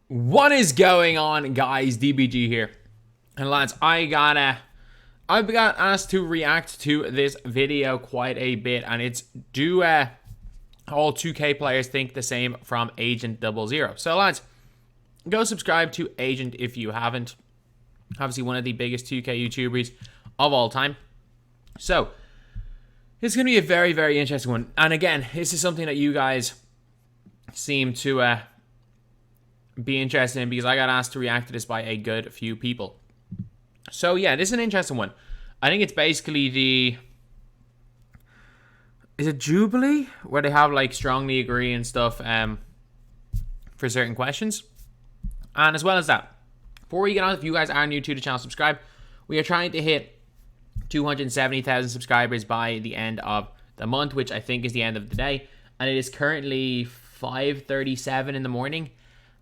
What is going on, guys? DBG here. And lads, I've got asked to react to this video quite a bit, and it's do all 2K players think the same from Agent00. So lads, go subscribe to Agent if you haven't. Obviously one of the biggest 2K YouTubers of all time. So it's going to be a very, very interesting one. And again, this is something that you guys seem to be interested in, because I got asked to react to this by a good few people. So yeah, this is an interesting one. I think it's basically is it Jubilee, where they have like strongly agree and stuff for certain questions. And as well as that, before we get on, if you guys are new to the channel, subscribe. We are trying to hit 270,000 subscribers by the end of the month, which I think is the end of the day. And it is currently 5:37 in the morning.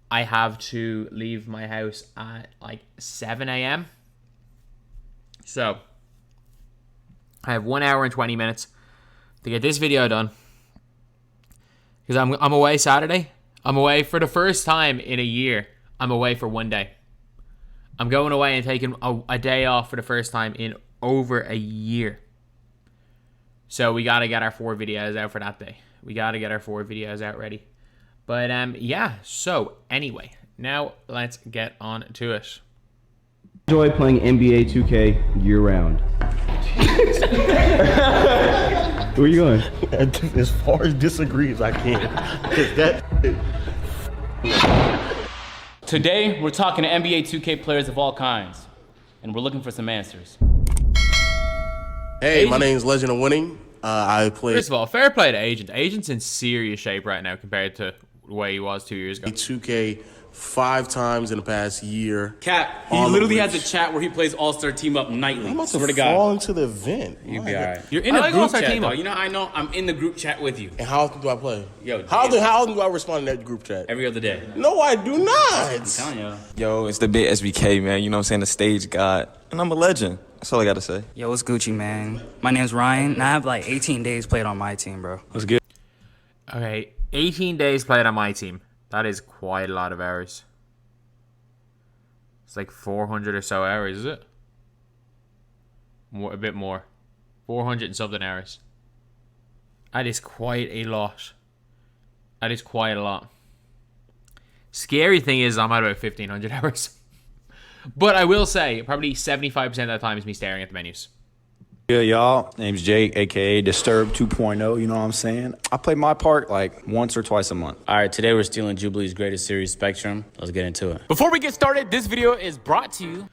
I have to leave my house at like 7 a.m. So I have 1 hour and 20 minutes to get this video done, because I'm away Saturday. I'm away for the first time in a year. I'm away for 1 day. I'm going away and taking a day off for the first time in over a year. So we got to get our 4 videos out for that day. We got to get our 4 videos out ready. But yeah, so anyway, now let's get on to it. Enjoy playing NBA 2K year round. Where are you going? As far as disagree as I can. Today, we're talking to NBA 2K players of all kinds, and we're looking for some answers. Hey, my name's Legend of Winning. I play First of all, fair play to Agent. Agent's in serious shape right now compared to the way he was 2 years ago. 2K 5 times in the past year. Cap, he literally has a chat where he plays All-Star Team Up nightly. I'm about Swear to to God. fall into the event. You'll be alright. You're in a group chat, though. You know, I know I'm in the group chat with you. And how often do I play? Yo, how often do I respond in that group chat? Every other day. No, I do not. I'm telling you. Yo, it's the big SBK, man. You know what I'm saying? The stage god. And I'm a legend. That's all I got to say. Yo, what's Gucci, man? My name's Ryan, and I have like 18 days played on my team, bro. What's good? Okay, 18 days played on my team. That is quite a lot of hours. It's like 400 or so hours, is it? A bit more. 400 and something hours. That is quite a lot. That is quite a lot. Scary thing is I'm at about 1,500 hours. But I will say, probably 75% of that time is me staring at the menus. Yeah, y'all. Name's Jake, a.k.a. Disturbed 2.0, you know what I'm saying? I play my part like once or twice a month. All right, today we're stealing Jubilee's greatest series, Spectrum. Let's get into it. Before we get started, this video is brought to you.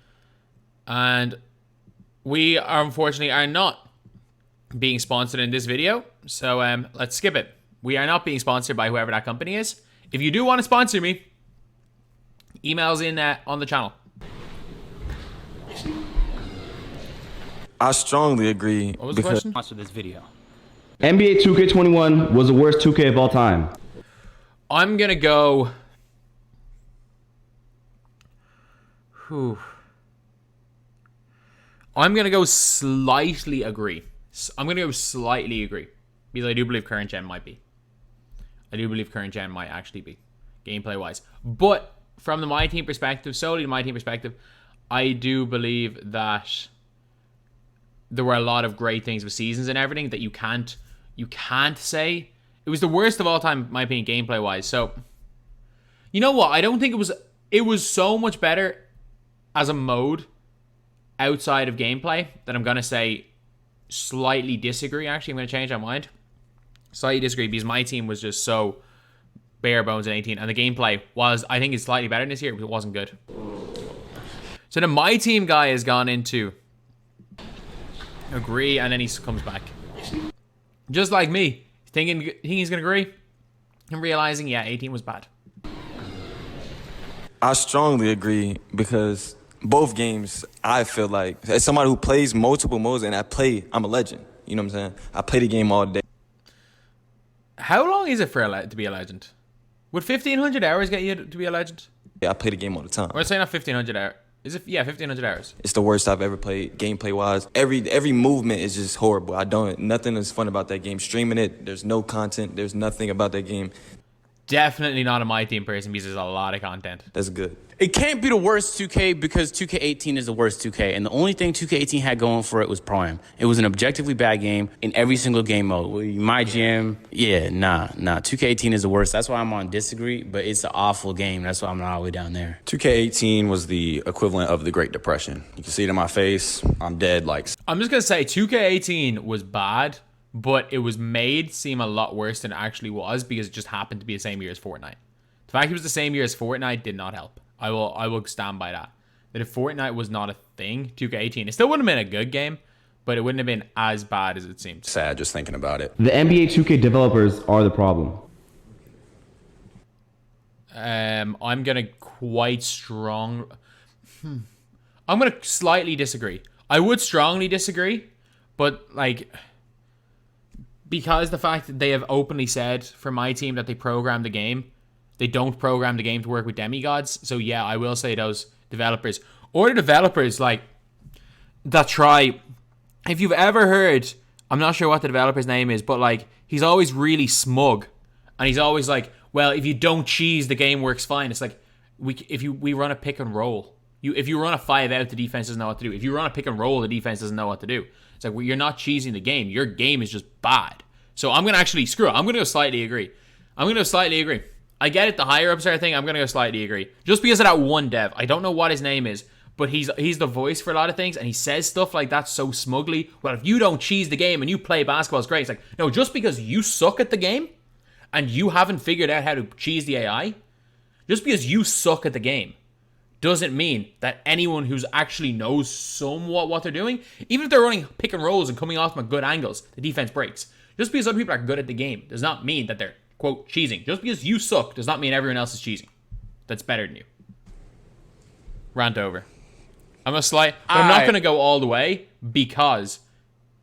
And we are, unfortunately are not being sponsored in this video. So let's skip it. We are not being sponsored by whoever that company is. If you do want to sponsor me, emails in on the channel. I strongly agree. What was the question? Sponsor this video. NBA 2K21 was the worst 2K of all time. I'm going to go... I'm going to go slightly agree. I'm going to go slightly agree. Because I do believe current gen might be. I do believe current gen might actually be. Gameplay-wise. But from the my team perspective, solely the my team perspective, I do believe that there were a lot of great things with seasons and everything that you can't say. It was the worst of all time, in my opinion, gameplay-wise. So, you know what? I don't think it was so much better as a mode outside of gameplay that I'm going to say slightly disagree. Actually, I'm going to change my mind. Slightly disagree, because my team was just so bare bones in 18. And the gameplay was, I think it's slightly better this year, but it wasn't good. So the my team guy has gone into agree, and then he comes back. Just like me. Thinking he's going to agree. And realizing, yeah, 18 was bad. I strongly agree, because both games, I feel like, as somebody who plays multiple modes and I'm a legend. You know what I'm saying? I play the game all day. How long is it for to be a legend? Would 1,500 hours get you to be a legend? Yeah, I play the game all the time. Or say not 1,500 hours. Is it? Yeah, 1,500 hours. It's the worst I've ever played, gameplay-wise. Every movement is just horrible. Nothing is fun about that game. Streaming it, there's no content. There's nothing about that game. Definitely not a My Team person because there's a lot of content. That's good. It can't be the worst 2K because 2K18 is the worst 2K. And the only thing 2K18 had going for it was Pro-Am. It was an objectively bad game in every single game mode. My GM, nah. 2K18 is the worst. That's why I'm on disagree, but it's an awful game. That's why I'm not all the way down there. 2K18 was the equivalent of the Great Depression. You can see it in my face. I'm dead like... I'm just going to say 2K18 was bad, but it was made seem a lot worse than it actually was because it just happened to be the same year as Fortnite. The fact it was the same year as Fortnite did not help. I will stand by that. That if Fortnite was not a thing, 2K18, it still wouldn't have been a good game, but it wouldn't have been as bad as it seemed. Sad just thinking about it. The NBA 2K developers are the problem. I'm gonna quite strong. I'm gonna slightly disagree. I would strongly disagree, but like because the fact that they have openly said for My Team that they program the game. They don't program the game to work with demigods. So yeah, I will say those developers. Or the developers like that try. If you've ever heard, I'm not sure what the developer's name is, but like he's always really smug. And he's always like, well, if you don't cheese, the game works fine. It's like we run a pick and roll. If you run a 5 out, the defense doesn't know what to do. If you run a pick and roll, the defense doesn't know what to do. It's like, well, you're not cheesing the game. Your game is just bad. So I'm gonna actually screw it. I'm gonna go slightly agree. I get it, the higher ups are a thing. I'm going to go slightly agree. Just because of that one dev. I don't know what his name is, but he's the voice for a lot of things, and he says stuff like that so smugly. Well, if you don't cheese the game and you play basketball, it's great. It's like, no, just because you suck at the game and you haven't figured out how to cheese the AI, just because you suck at the game doesn't mean that anyone who's actually knows somewhat what they're doing, even if they're running pick and rolls and coming off from good angles, the defense breaks. Just because other people are good at the game does not mean that they're quote, cheesing. Just because you suck does not mean everyone else is cheesing. That's better than you. Rant over. I'm not going to go all the way because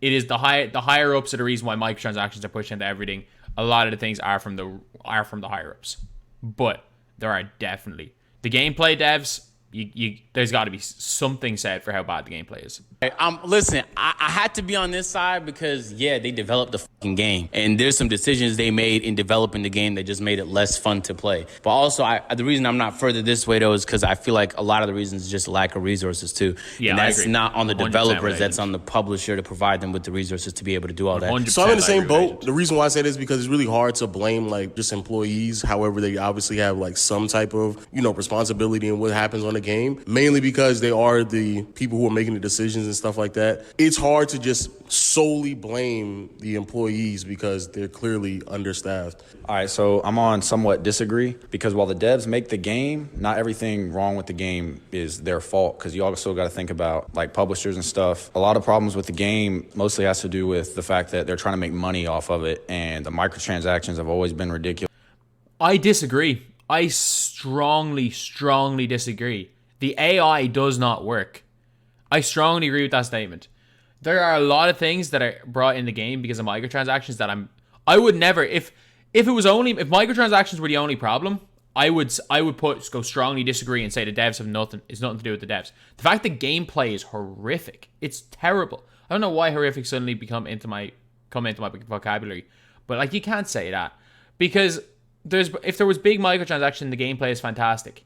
it is the higher ups are the reason why microtransactions are pushed into everything. A lot of the things are from the higher ups, but there are definitely the gameplay devs. There's got to be something said for how bad the gameplay is. Listen, I had to be on this side because, yeah, they developed the fucking game. And there's some decisions they made in developing the game that just made it less fun to play. But also, the reason I'm not further this way, though, is because I feel like a lot of the reasons is just lack of resources, too. Yeah, and that's not on the 100% developers. That's on the publisher to provide them with the resources to be able to do all that. So I'm in the same boat. The reason why I say this is because it's really hard to blame, like, just employees. However, they obviously have, like, some type of, responsibility in what happens on the game. Mainly because they are the people who are making the decisions and stuff like that. It's hard to just solely blame the employees because they're clearly understaffed. All right, so I'm on somewhat disagree because while the devs make the game, not everything wrong with the game is their fault because you also got to think about like publishers and stuff. A lot of problems with the game mostly has to do with the fact that they're trying to make money off of it, and the microtransactions have always been ridiculous. I disagree. I strongly disagree. The AI does not work. I strongly agree with that statement. There are a lot of things that are brought in the game because of microtransactions that I would never, if microtransactions were the only problem, I would go strongly disagree and say the devs have it's nothing to do with the devs. The fact that gameplay is horrific. It's terrible. I don't know why horrific suddenly come into my vocabulary, but like you can't say that because if there was big microtransaction, the gameplay is fantastic.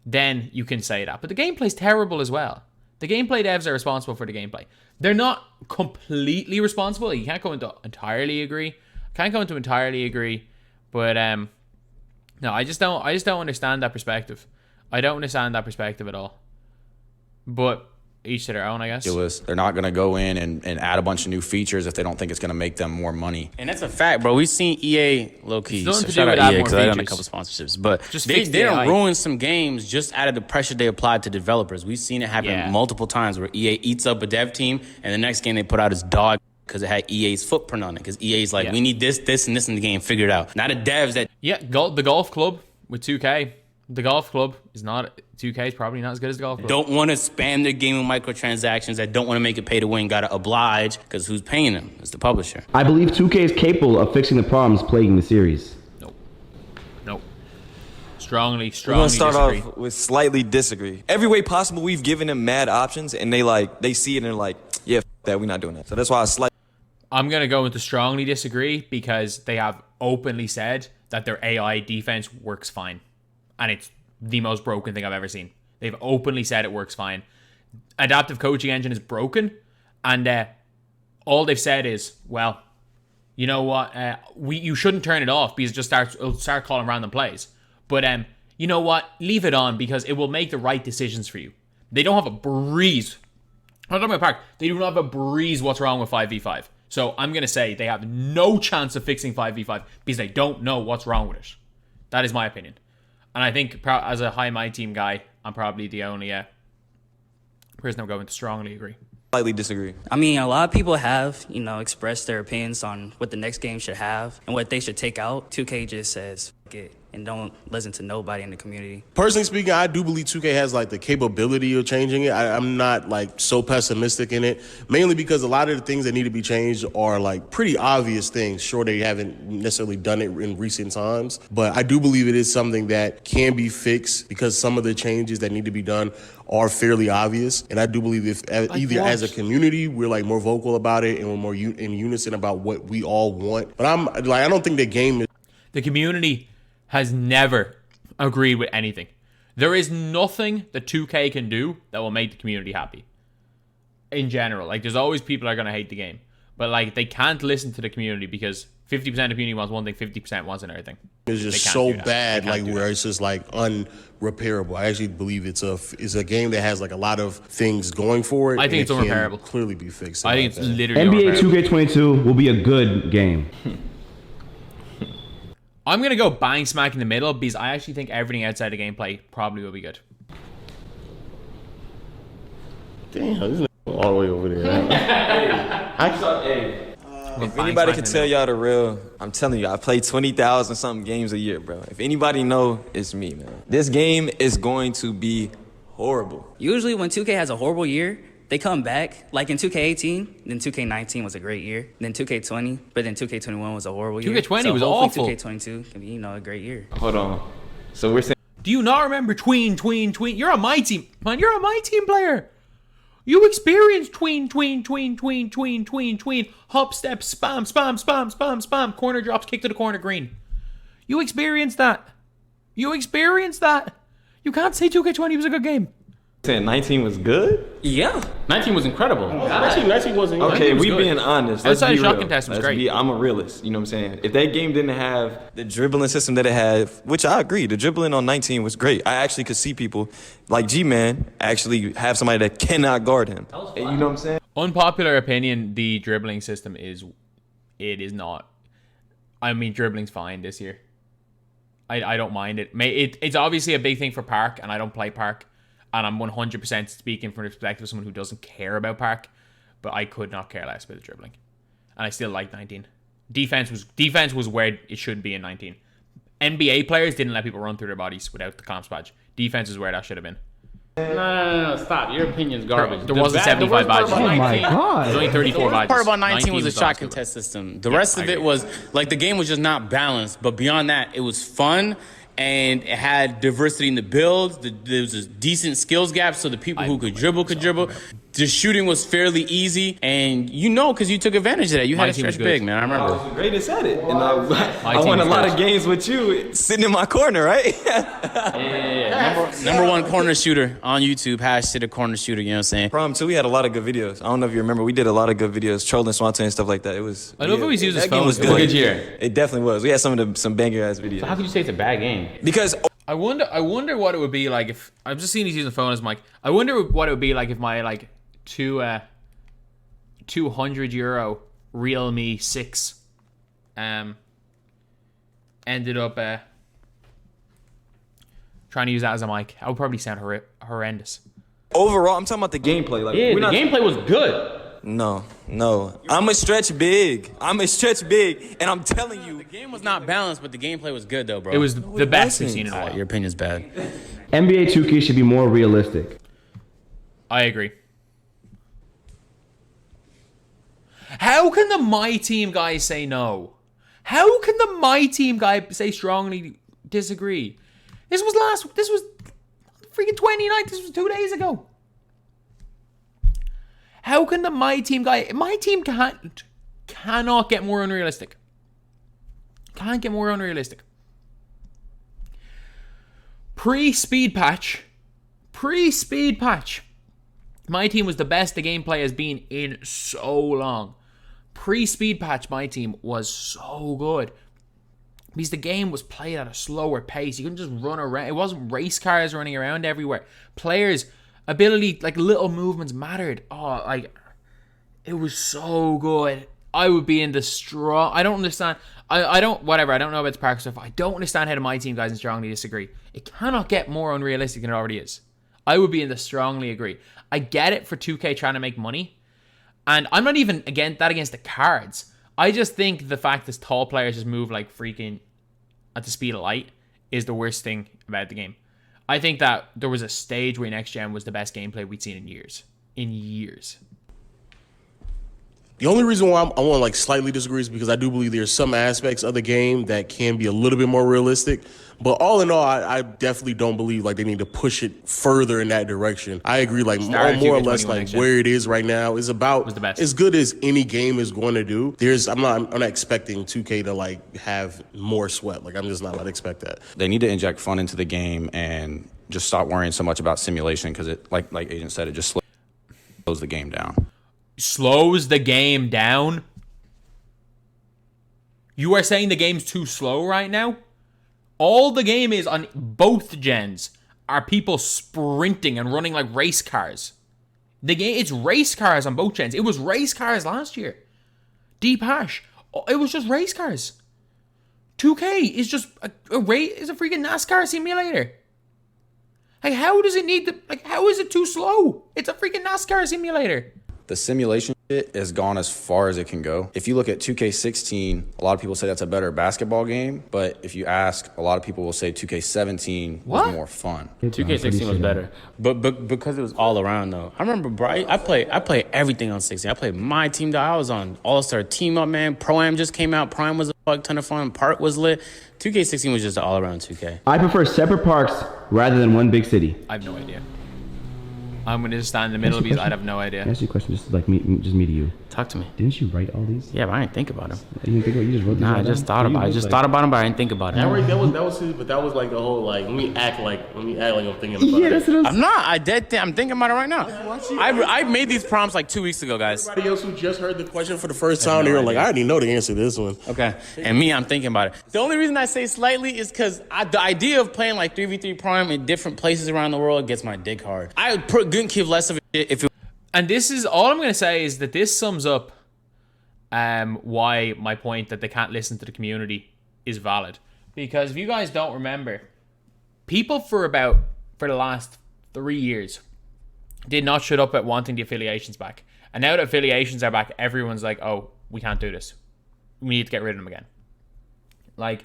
Then you can say that. But the gameplay's terrible as well. The gameplay devs are responsible for the gameplay. They're not completely responsible. You can't go into entirely agree. But no, I just don't understand that perspective. I don't understand that perspective at all. But each to their own, I guess. They're not going to go in and add a bunch of new features if they don't think it's going to make them more money. And that's a fact, bro. We've seen EA low-key. So shout out EA because I've done a couple sponsorships. But they done ruined some games just out of the pressure they applied to developers. We've seen it happen multiple times where EA eats up a dev team and the next game they put out is dog because it had EA's footprint on it. Because EA's like, we need this, and this in the game. Figure it out. Not the devs that... Yeah, the golf club with 2K. The golf club is not... 2K is probably not as good as the golf club. Don't want to spam their game with microtransactions, that don't want to make it pay to win, got to oblige, because who's paying them? It's the publisher. I believe 2K is capable of fixing the problems plaguing the series. Nope. Strongly We're gonna start disagree. off with slightly disagree. Every way possible, we've given them mad options, and they see it and they're like, yeah, that we're not doing that. So that's why I'm going to go into strongly disagree because they have openly said that their AI defense works fine. And it's the most broken thing I've ever seen. They've openly said it works fine. Adaptive coaching engine is broken. And all they've said is, well, you know what? You shouldn't turn it off because it'll start calling random plays. But you know what? Leave it on because it will make the right decisions for you. They don't have a breeze. I'm talking about Park. They do not have a breeze what's wrong with 5v5. So I'm going to say they have no chance of fixing 5v5 because they don't know what's wrong with it. That is my opinion. And I think as a high my team guy, I'm probably the only person I'm going to strongly agree. Slightly disagree. I mean, a lot of people have, expressed their opinions on what the next game should have and what they should take out. 2K just says, "Fuck it," and don't listen to nobody in the community. Personally speaking, I do believe 2K has like the capability of changing it. I'm not like so pessimistic in it, mainly because a lot of the things that need to be changed are like pretty obvious things. Sure, they haven't necessarily done it in recent times, but I do believe it is something that can be fixed because some of the changes that need to be done are fairly obvious. And I do believe if either as a community, we're like more vocal about it and we're more in unison about what we all want. But I don't think the game is... The community has never agreed with anything. There is nothing that 2K can do that will make the community happy. In general, like there's always people that are going to hate the game. But like they can't listen to the community because 50% of the community wants one thing, 50% wants another thing. It's just so bad, like where it's just like unrepairable. I actually believe it's a game that has like a lot of things going for it. I think it's unrepairable. Clearly be fixed. I think it's literally NBA 2K22 will be a good game. I'm going to go bang smack in the middle because I actually think everything outside the gameplay probably will be good. Damn, this is all the way over there. If anybody can tell y'all the real, I'm telling you, I play 20,000 something games a year, bro. If anybody know, it's me, man. This game is going to be horrible. Usually when 2K has a horrible year, they come back. Like in 2K18, then 2K19 was a great year. Then 2K20, but then 2K21 was a horrible year. 2K20 was awful. 2K22 can be, a great year. Hold on. So we're saying... Do you not remember tween? You're a my team. Man, you're a my team player. You experienced tween. Hop, step, spam. Corner drops, kick to the corner, green. You experienced that. You can't say 2K20 was a good game. Saying 19 was good? Yeah. 19 was incredible. Actually, 19 wasn't. Okay, we good. being honest. Let's Outside be shot real. contest was great. I'm a realist. You know what I'm saying? If that game didn't have the dribbling system that it had, which I agree, the dribbling on 19 was great. I actually could see people like G-Man actually have somebody that cannot guard him. You know what I'm saying? Unpopular opinion, the dribbling system is not. I mean, dribbling's fine this year. I don't mind it. It's obviously a big thing for Park, and I don't play Park. And I'm 100% speaking from the perspective of someone who doesn't care about Park. But I could not care less about the dribbling. And I still like 19. Defense was where it should be in 19. NBA players didn't let people run through their bodies without the comps badge. Defense is where that should have been. No, stop. Your opinion's garbage. There wasn't 75 badges. Oh my God. There's only 34 badges. The part about 19 was the shot awesome. contest system. The rest of it was, like, the game was just not balanced. But beyond that, it was fun. And it had diversity in the build. There was a decent skills gap, so the people who could dribble could dribble. The shooting was fairly easy, and because you took advantage of that. You had to stretch big, man. I remember. I was the greatest at it, and I won a lot of games with you sitting in my corner, right? Yeah. Number one corner shooter on YouTube. # corner shooter. You know what I'm saying? Problem too, we had a lot of good videos. I don't know if you remember, we did a lot of good videos, trolling Swante and stuff like that. It was. I love how he's used his that game phone. was It was a good year. It definitely was. We had some banger ass videos. So how could you say it's a bad game? Because I wonder what it would be like if I'm just seeing he's using the phone as mic. I wonder what it would be like if my like €200 Realme 6 ended up trying to use that as a mic. I would probably sound horrendous. overall, I'm talking about the gameplay. Like, Yeah, the gameplay was good. No. I'm a stretch big, and I'm telling you. The game was not balanced, but the gameplay was good, though, bro. It was the best we've seen in a while. Your opinion's bad. NBA 2K should be more realistic. I agree. How can the My Team guy say no? How can the My Team guy say strongly disagree? This was freaking 29th. This was 2 days ago. How can the My Team guy... My Team cannot get more unrealistic. Can't get more unrealistic. Pre-speed patch, my team was the best the gameplay has been in so long. Pre-speed patch, my team was so good. Because the game was played at a slower pace. You couldn't just run around. It wasn't race cars running around everywhere. Players' ability, like little movements mattered. Oh, like, it was so good. I would be in the strong... I don't understand. I don't... Whatever. I don't know about the park stuff. I don't understand how the my team guys and strongly disagree. It cannot get more unrealistic than it already is. I would be in the strongly agree. I get it for 2K trying to make money. And I'm not even against the cards. I just think the fact that tall players just move like freaking at the speed of light is the worst thing about the game. I think that there was a stage where next gen was the best gameplay we'd seen in years. In years. The only reason why I want to like slightly disagree is because I do believe there's some aspects of the game that can be a little bit more realistic. But all in all, I definitely don't believe like they need to push it further in that direction. I agree, like more or less like where it is right now is about as good as any game is going to do. I'm not expecting 2K to like have more sweat. Like I'm just not about to expect that. They need to inject fun into the game and just stop worrying so much about simulation because it, like Agent said, it just slows the game down. Slows the game down? You are saying the game's too slow right now? All the game is on both gens are people sprinting and running like race cars. The game, it's race cars on both gens. It was race cars last year. Deep Hash, it was just race cars. 2K is just a freaking NASCAR simulator. Like, how does it need to, like, how is it too slow? It's a freaking NASCAR simulator. The simulation shit has gone as far as it can go. If you look at 2K16, a lot of people say that's a better basketball game, but if you ask, a lot of people will say 2K17 was more fun. 2K16 was better, but because it was all around though. I remember, bro, I play everything on 16. I played my team. I was on All-Star Team Up, man. Pro-Am just came out. Prime was a fuck ton of fun. Park was lit. 2K16 was just all around 2K. I prefer separate parks rather than one big city. I have no idea. I'm going to just stand in the middle of these. I'd have no idea. Can I ask you a question, just like me to you? Talk to me. Didn't you write all these? Yeah, but I didn't think about them. You didn't think about it? You just wrote these? Nah, I just thought about it. I just thought about them, but I didn't think about it. That was his, but that was like the whole like let me act like I'm thinking about it. That's what I'm not. I'm thinking about it right now. I made these prompts like 2 weeks ago, guys. Everybody else who just heard the question for the first time, they were like, I already know the answer to this one. Okay. And me, I'm thinking about it. The only reason I say slightly is because the idea of playing like 3v3 Prime in different places around the world gets my dick hard. I couldn't give less of a shit if it. And this is all I'm going to say is that this sums up why my point that they can't listen to the community is valid. Because if you guys don't remember, people for the last 3 years did not shut up at wanting the affiliations back. And now that affiliations are back, everyone's like, oh, we can't do this. We need to get rid of them again. Like,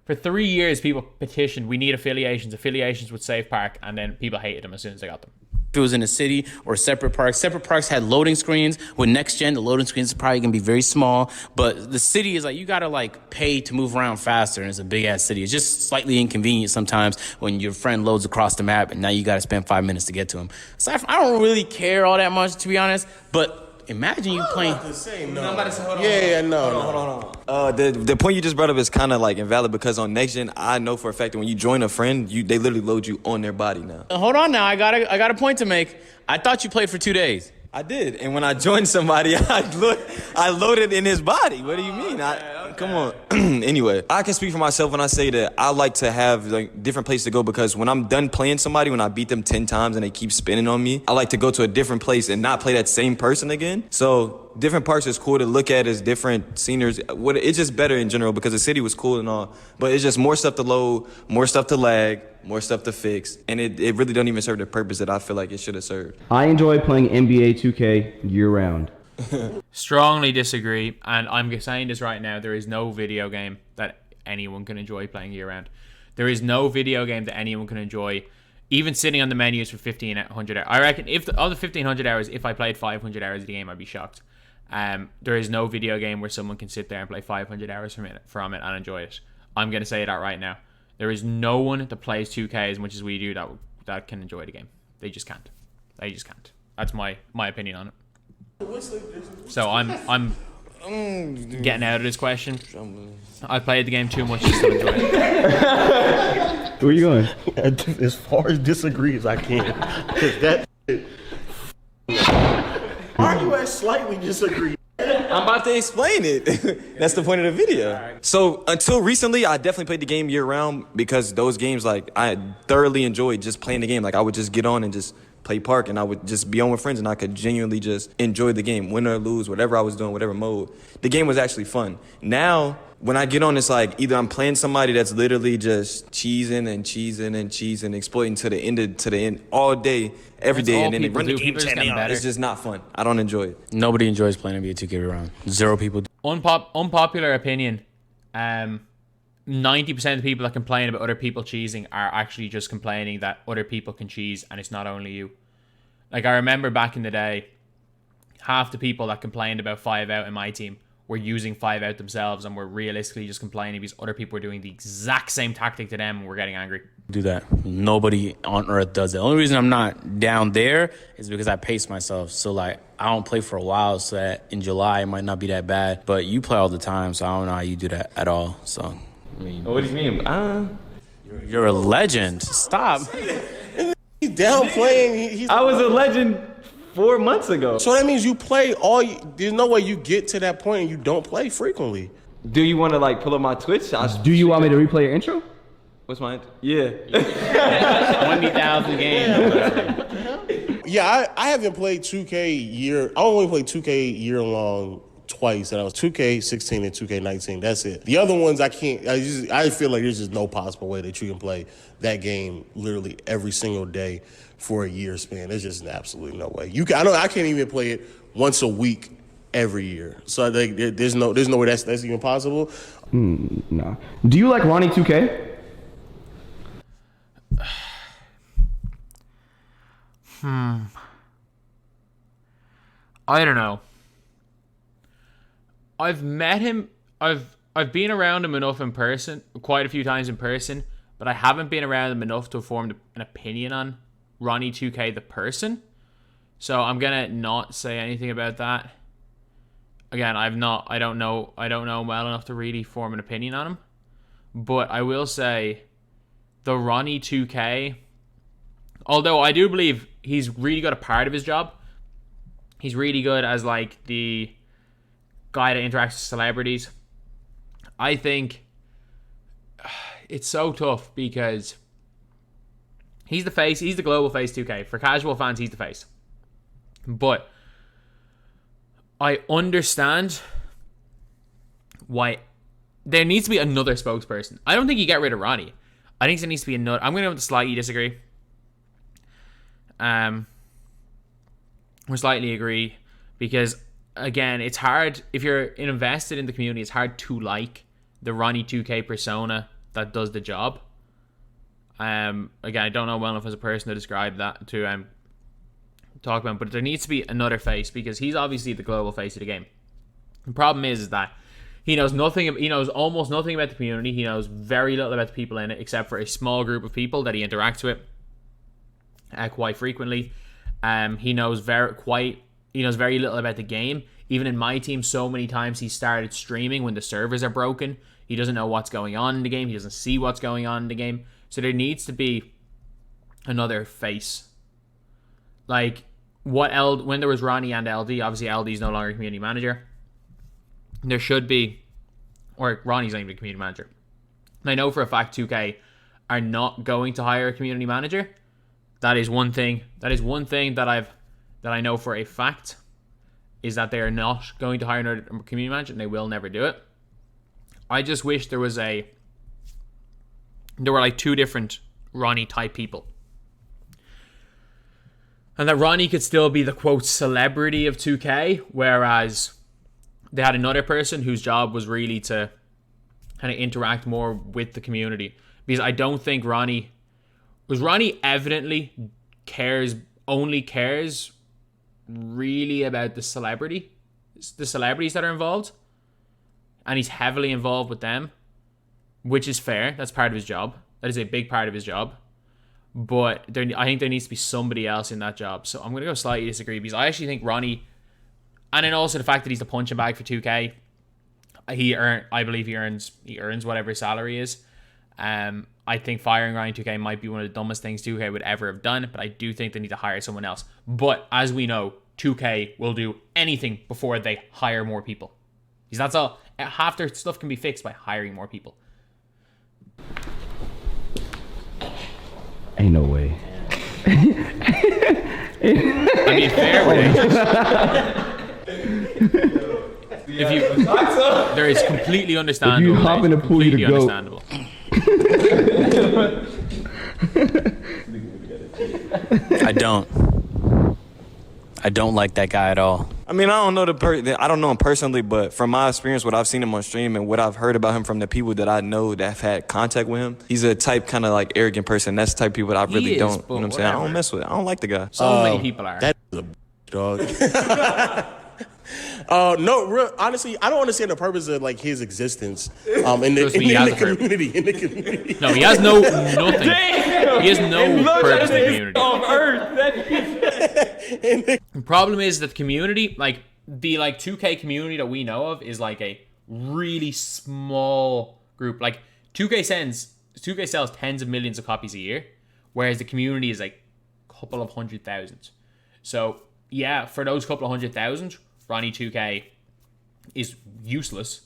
for 3 years, people petitioned, we need affiliations. Affiliations would save Park, and then people hated them as soon as they got them. If it was in a city or separate parks had loading screens. With next gen, the loading screens are probably gonna be very small, but the city is like, you gotta like pay to move around faster, and it's a big ass city. It's just slightly inconvenient sometimes when your friend loads across the map and now you gotta spend 5 minutes to get to him. So I don't really care all that much, to be honest, but imagine you playing. I'm about to say, no. Hold on. The point you just brought up is kind of like invalid because on next gen, I know for a fact that when you join a friend, they literally load you on their body now. Hold on now, I got a point to make. I thought you played for 2 days. I did, and when I joined somebody, I loaded in his body. What do you mean? Come on. Anyway, I can speak for myself when I say that I like to have like different places to go because when I'm done playing somebody, when I beat them 10 times and they keep spinning on me, I like to go to a different place and not play that same person again. So different parks is cool to look at as different sceneries. It's just better in general because the city was cool and all, but it's just more stuff to load, more stuff to lag, more stuff to fix, and it really don't even serve the purpose that I feel like it should have served. I enjoy playing NBA 2K year-round. Strongly disagree, and I'm saying this right now, there is no video game that anyone can enjoy playing year-round. There is no video game that anyone can enjoy, even sitting on the menus for 1,500 hours. I reckon of the 1,500 hours, if I played 500 hours of the game, I'd be shocked. There is no video game where someone can sit there and play 500 hours from it and enjoy it. I'm going to say that right now. There is no one that plays 2K as much as we do that can enjoy the game. They just can't. They just can't. That's my opinion on it. So I'm getting out of this question. I played the game too much to still enjoy it. Where you going? As far as disagree as I can. 'Cause that why are you at slightly disagree? I'm about to explain it. That's the point of the video. So until recently, I definitely played the game year round because those games, like, I thoroughly enjoyed just playing the game. Like, I would just get on and just play park, and I would just be on with friends, and I could genuinely just enjoy the game, win or lose, whatever I was doing, whatever mode. The game was actually fun. Now, when I get on, it's like either I'm playing somebody that's literally just cheesing and cheesing and cheesing, exploiting to the end all day, every That's day, all and then they people run the do. game People just 10 getting better. It's just not fun. I don't enjoy it. Nobody enjoys playing NBA 2K around. 0 people do. Unpopular opinion. 90% of the people that complain about other people cheesing are actually just complaining that other people can cheese and it's not only you. Like, I remember back in the day, half the people that complained about 5 out in my team were using 5 out themselves and were realistically just complaining because other people were doing the exact same tactic to them and were getting angry. Do that. Nobody on earth does it. The only reason I'm not down there is because I pace myself. So, like, I don't play for a while, so that in July it might not be that bad. But you play all the time, so I don't know how you do that at all. So, I mean, What do you mean? you're a legend. Stop. He's downplaying. He's I was a legend 4 months ago. so that means you play there's no way you get to that point and you don't play frequently. Do you want to, like, pull up my Twitch? Do you want me to replay your intro? What's mine? Yeah. 20,000 games. Yeah, I haven't played 2K year. I only played 2K year long twice, and I was 2K16 and 2K19. That's it. The other ones I can't. I feel like there's just no possible way that you can play that game literally every single day for a year span. There's just absolutely no way. I can't even play it once a week every year. So I think there's no way that's even possible. No. Do you like Ronnie 2K? I don't know. I've met him. I've been around him enough in person, quite a few times in person, but I haven't been around him enough to have formed an opinion on Ronnie 2K the person. So I'm gonna not say anything about that. Again, I don't know him well enough to really form an opinion on him. But I will say the Ronnie 2K, although I do believe he's really good at part of his job. He's really good as, like, the guy that interacts with celebrities. I think it's so tough because he's the face. He's the global face 2K. For casual fans, he's the face. But I understand why there needs to be another spokesperson. I don't think you get rid of Ronnie. I think there needs to be another. I'm going to slightly disagree. Or slightly agree, because again, it's hard if you're invested in the community. It's hard to like the Ronnie 2K persona that does the job. Again, I don't know well enough as a person to describe that, to talk about, but there needs to be another face because he's obviously the global face of the game. The problem is that he knows nothing. He knows almost nothing about the community. He knows very little about the people in it, except for a small group of people that he interacts with quite frequently. He knows very little about the game. Even in my team, so many times he started streaming when the servers are broken. He doesn't know what's going on in the game. He doesn't see what's going on in the game. So there needs to be another face. Like when there was Ronnie and LD, obviously LD is no longer a community manager. There should be, or Ronnie's not even a community manager. And I know for a fact 2K are not going to hire a community manager. That is one thing. That is one thing that I know for a fact, is that they are not going to hire another community manager, and they will never do it. I just wish there were like two different Ronnie type people, and that Ronnie could still be the quote celebrity of 2K, whereas they had another person whose job was really to kind of interact more with the community. Because I don't think Ronnie evidently only cares really about the celebrities that are involved, and he's heavily involved with them, which is fair. That's part of his job. That is a big part of his job. But I think there needs to be somebody else in that job. So I'm going to go slightly disagree, because I actually think Ronnie, And then also the fact that he's the punching bag for 2K. I believe he earns whatever his salary is. I think firing Ryan 2K might be one of the dumbest things 2K would ever have done, but I do think they need to hire someone else. But as we know, 2K will do anything before they hire more people. Because that's all. Half their stuff can be fixed by hiring more people. Ain't no way. I mean, fair way. If you, there is completely understandable. If you hop in the pool, you completely go. understandable. I don't like that guy at all. I mean, I don't know him personally, but from my experience, what I've seen him on stream and what I've heard about him from the people that I know that have had contact with him, he's a type kind of like arrogant person. That's the type of people that I really He is, don't. You know but what I'm saying? I don't whatever. mess with it. I don't like the guy. So many people are. That is a dog. No, honestly, I don't understand the purpose of like his existence in Trust me, he has the a purpose. community. In the community. No, he has nothing. He has no purpose in the community. The problem is that the community, like the 2K community that we know of, is like a really small group. Like 2K sells tens of millions of copies a year, whereas the community is like a couple of 100,000. So yeah, for those couple of 100,000, Ronnie 2K is useless.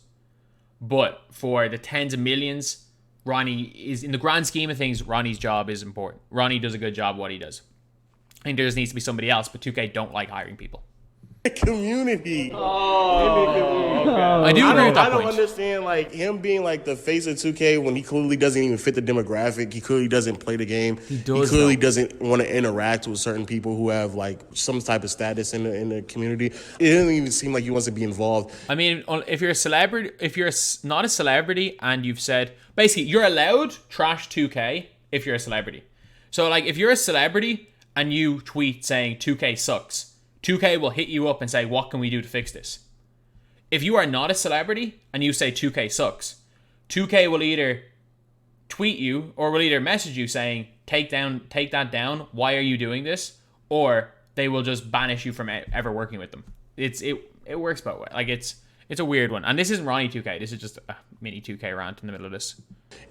But for the tens of millions, Ronnie is, in the grand scheme of things, Ronnie's job is important. Ronnie does a good job what he does. I think there just needs to be somebody else, but 2K don't like hiring people. Community. I do agree with that I don't point. understand like him being like the face of 2K when he clearly doesn't even fit the demographic. He clearly doesn't play the game. He clearly doesn't want to interact with certain people who have like some type of status in the community. It doesn't even seem like he wants to be involved. I mean, if you're a celebrity, if you're not a celebrity and you've said, basically, you're allowed trash 2K if you're a celebrity. So like if you're a celebrity and you tweet saying 2K sucks, 2K will hit you up and say, what can we do to fix this? If you are not a celebrity and you say 2K sucks, 2K will either tweet you or will either message you saying, take that down, why are you doing this? Or they will just banish you from ever working with them. It works both ways. Like it's a weird one. And this isn't Ronnie 2K. This is just a mini 2K rant in the middle of this.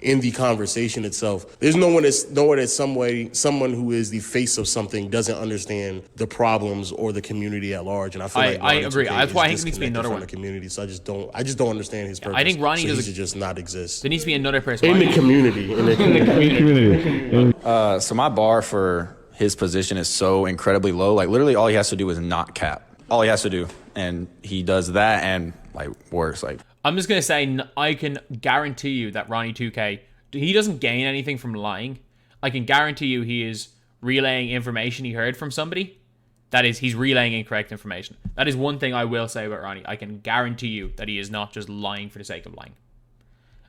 In the conversation itself, there's no one that someone who is the face of something doesn't understand the problems or the community at large. And I feel like I Ronnie agree. 2K That's why I is think it needs to be disconnected another from one. the community. So I just don't understand his purpose. I think Ronnie so does he should just not exist There needs to be another person. in the community. In the community. So my bar for his position is so incredibly low. Like literally all he has to do is not cap. All he has to do. And he does that and like worse. Like I'm just going to say, I can guarantee you that Ronnie 2K, he doesn't gain anything from lying. I can guarantee you he is relaying information he heard from somebody. That is, he's relaying incorrect information. That is one thing I will say about Ronnie. I can guarantee you that he is not just lying for the sake of lying.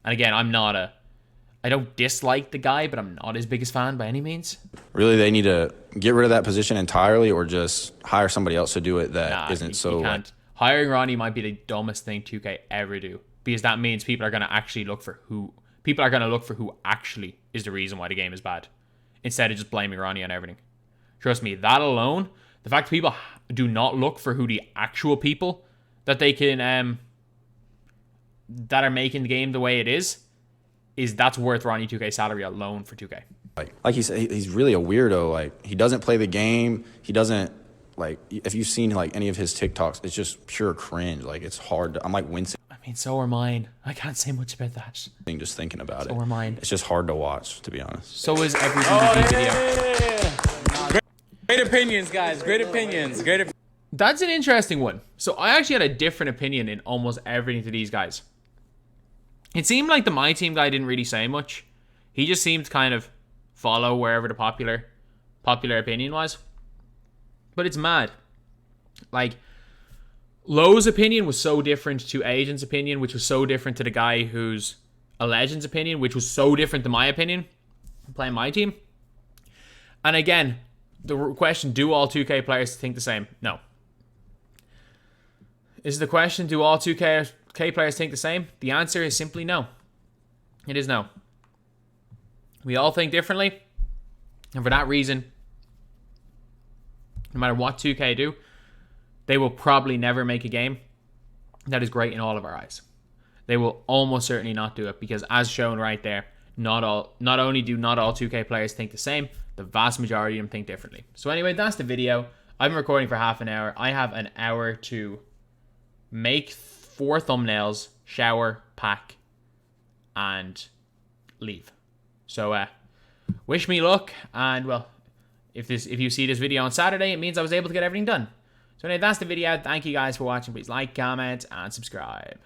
And again, I don't dislike the guy, but I'm not his biggest fan by any means. really they need to get rid of that position entirely or just hire somebody else to do it that isn't so You can't. Hiring Ronnie might be the dumbest thing 2K ever do, because that means people are going to actually look for who actually is the reason why the game is bad, instead of just blaming Ronnie on everything. Trust me, that alone, the fact that people do not look for who the actual people that they can that are making the game the way it is that's worth Ronnie 2K's salary alone for 2K. like he said, he's really a weirdo. Like he doesn't play the game. He doesn't like. If you've seen like any of his TikToks, it's just pure cringe. Like it's hard. I'm like wincing I mean, so are mine. I can't say much about that. just thinking about it. So are mine. It's just hard to watch, to be honest. So is every DBG video. Great opinions, guys. Great opinions. That's an interesting one. So I actually had a different opinion in almost everything to these guys. It seemed like the My Team guy didn't really say much. He just seemed to kind of follow wherever the popular opinion was. But it's mad. Like, Lowe's opinion was so different to Agent's opinion, which was so different to the guy who's a Legend's opinion, which was so different to my opinion, playing My Team. And again, the question, do all 2K players think the same? No. Is the question, do all 2K players think the same? The answer is simply no. It is no. We all think differently. And for that reason, no matter what 2K do, they will probably never make a game that is great in all of our eyes. They will almost certainly not do it because, as shown right there, not only do not all 2K players think the same, the vast majority of them think differently. So anyway, that's the video. I've been recording for half an hour. I have an hour to make 4 thumbnails, shower, pack, and leave. So wish me luck, and well, if you see this video on Saturday, it means I was able to get everything done. So anyway, that's the video. Thank you guys for watching. Please like, comment, and subscribe.